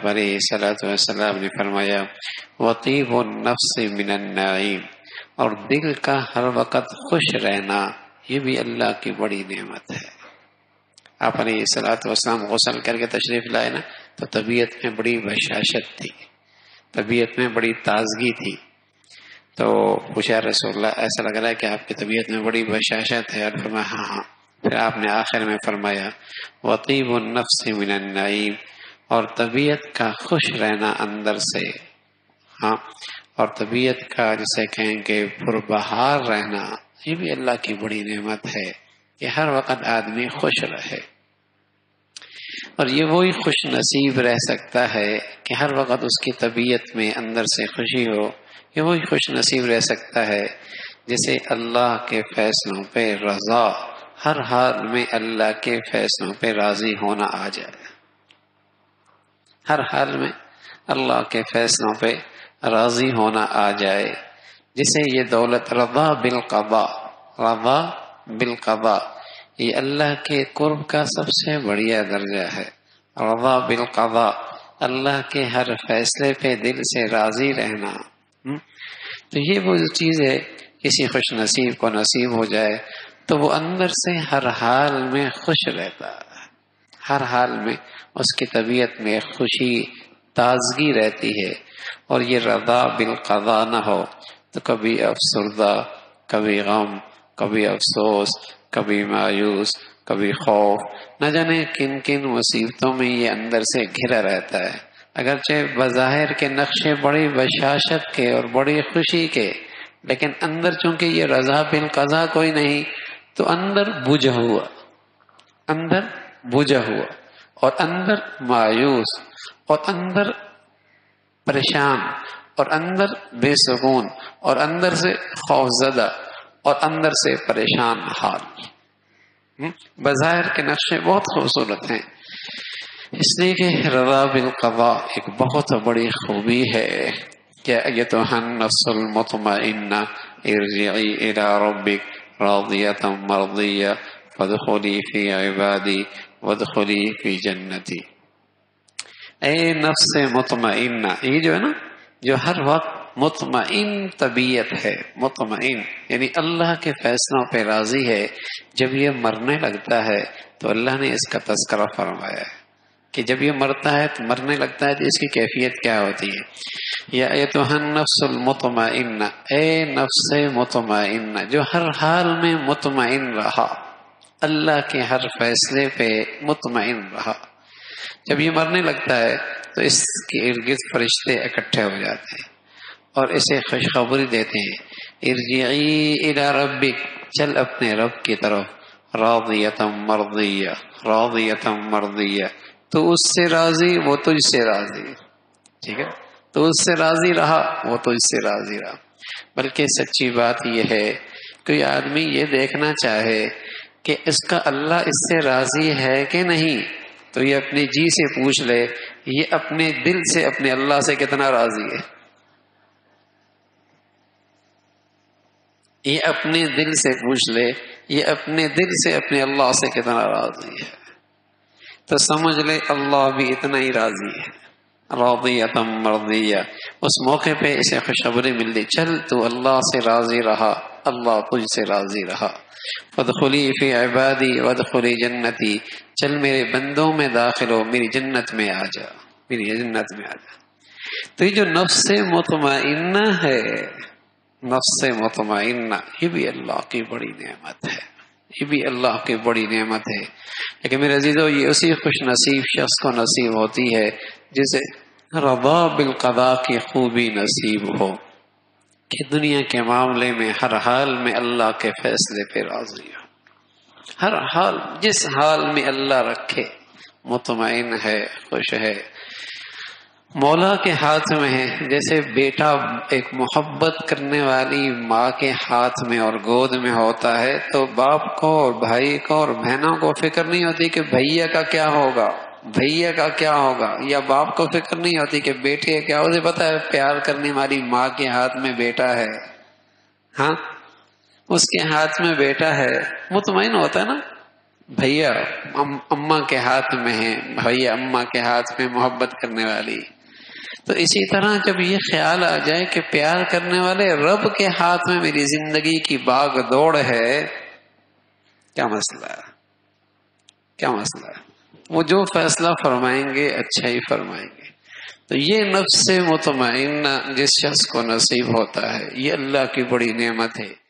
علیہ الصلوۃ والسلام نے فرمایا وطیب النفس من النعیم، اور دل کا ہر وقت خوش رہنا یہ بھی اللہ کی بڑی نعمت ہے۔ آپ علیہ الصلوۃ والسلام غسل کر کے تشریف لائے نا تو طبیعت میں بڑی بشاشت تھی، طبیعت میں بڑی تازگی تھی۔ تو پوچھا رسول اللہ ایسا لگ رہا ہے کہ آپ کی طبیعت میں بڑی بشاشت ہے؟ اور فرمایا ہاں ہاں۔ پھر آپ نے آخر میں فرمایا وطیب النفس من النعیم، اور طبیعت کا خوش رہنا اندر سے، ہاں، اور طبیعت کا جسے کہیں کہ پربہار رہنا یہ بھی اللہ کی بڑی نعمت ہے کہ ہر وقت آدمی خوش رہے۔ اور یہ وہی خوش نصیب رہ سکتا ہے کہ ہر وقت اس کی طبیعت میں اندر سے خوشی ہو، یہ وہی خوش نصیب رہ سکتا ہے جسے اللہ کے فیصلوں پہ رضا، ہر حال میں اللہ کے فیصلوں پہ راضی ہونا آ جائے، ہر حال میں اللہ کے فیصلوں پہ راضی ہونا آ جائے، جسے یہ دولت رضا بالقضاء، رضا بالقضاء یہ اللہ کے قرب کا سب سے بڑھیا درجہ ہے۔ رضا بالقضاء، اللہ کے ہر فیصلے پہ دل سے راضی رہنا، تو یہ وہ چیز ہے کسی خوش نصیب کو نصیب ہو جائے تو وہ اندر سے ہر حال میں خوش رہتا ہے، ہر حال میں اس کی طبیعت میں خوشی، تازگی رہتی ہے۔ اور یہ رضا بالقضاء نہ ہو تو کبھی افسردہ، کبھی غم، کبھی افسوس، کبھی مایوس، کبھی خوف، نہ جانے کن کن مصیبتوں میں یہ اندر سے گھرا رہتا ہے۔ اگرچہ بظاہر کے نقشے بڑی بشاشت کے اور بڑی خوشی کے، لیکن اندر چونکہ یہ رضا بالقضاء کوئی نہیں تو اندر بجھا ہوا، اندر بجھا ہوا، اور اندر مایوس، اور اندر پریشان، اور اندر بے سکون، اور اندر سے خوف زدہ، اور اندر سے پریشان حال۔ بظاہر کے نقشے بہت خوبصورت ہیں، اس لیے کہ رضا بالقضاء ایک بہت بڑی خوبی ہے کہ ایتھا النفس المطمئنہ ارجعی الی ربک راضیۃ مرضیہ فادخلی فی عبادی وادخلی فی جنتی۔ اے نفس مطمئنہ، یہ جو ہے نا، جو ہر وقت مطمئن طبیعت ہے، مطمئن یعنی اللہ کے فیصلوں پہ راضی ہے، جب یہ مرنے لگتا ہے تو اللہ نے اس کا تذکرہ فرمایا ہے کہ جب یہ مرتا ہے تو مرنے لگتا ہے تو اس کی کیفیت کیا ہوتی ہے۔ یا ایتھا النفس المطمئنہ، اے نفس مطمئنہ جو ہر حال میں مطمئن رہا، اللہ کے ہر فیصلے پہ مطمئن رہا، جب یہ مرنے لگتا ہے تو اس کے ارد گرد فرشتے اکٹھے ہو جاتے ہیں اور اسے خوشخبری دیتے ہیں ارجعی الی ربک، چل اپنے رب کی طرف، راضیۃ مرضیہ، راضیۃ مرضیہ، تو اس سے راضی وہ تجھ سے راضی، ٹھیک ہے، تو اس سے راضی رہا وہ تجھ سے راضی رہا۔ بلکہ سچی بات یہ ہے کوئی آدمی یہ دیکھنا چاہے کہ اس کا اللہ اس سے راضی ہے کہ نہیں تو یہ اپنے جی سے پوچھ لے یہ اپنے دل سے اپنے اللہ سے کتنا راضی ہے، یہ اپنے دل سے پوچھ لے یہ اپنے دل سے اپنے اللہ سے کتنا راضی ہے، تو سمجھ لے اللہ بھی اتنا ہی راضی ہے، راضیۃ مرضیہ۔ اس موقع پہ اسے خوشخبری ملتی، چل تو اللہ سے راضی رہا، اللہ تجھ سے راضی رہا، فادخلی فی عبادی وادخلی جنتی، چل میرے بندوں میں داخل ہو، میری جنت میں آ جا، میری جنت میں آ جا۔ تو یہ جو نفس مطمئنہ ہے، نفس مطمئنہ، یہ بھی اللہ کی بڑی نعمت ہے، یہ بھی اللہ کی بڑی نعمت ہے۔ لیکن میرے عزیزو یہ اسی خوش نصیب شخص کو نصیب ہوتی ہے جسے رضا بالقضاء کی خوبی نصیب ہو کہ دنیا کے معاملے میں ہر حال میں اللہ کے فیصلے پہ راضی ہو، ہر حال جس حال میں اللہ رکھے مطمئن ہے، خوش ہے۔ مولا کے ہاتھ میں ہے، جیسے بیٹا ایک محبت کرنے والی ماں کے ہاتھ میں اور گود میں ہوتا ہے تو باپ کو اور بھائی کو اور بہنوں کو فکر نہیں ہوتی کہ بھیا کا کیا ہوگا، بھیا کا کیا ہوگا، یا باپ کو فکر نہیں ہوتی کہ بیٹے کیا، اسے پتا ہے پیار کرنے والی ماں کے ہاتھ میں بیٹا ہے، ہاں اس کے ہاتھ میں بیٹا ہے، مطمئن ہوتا ہے نا، بھیا اماں کے ہاتھ میں ہے، بھیا اماں کے ہاتھ میں محبت کرنے والی. تو اسی طرح جب یہ خیال آ جائے کہ پیار کرنے والے رب کے ہاتھ میں میری زندگی کی باغ دوڑ ہے، کیا مسئلہ ہے؟ کیا مسئلہ ہے؟ وہ جو فیصلہ فرمائیں گے اچھا ہی فرمائیں گے. تو یہ نفس مطمئنہ جس شخص کو نصیب ہوتا ہے، یہ اللہ کی بڑی نعمت ہے.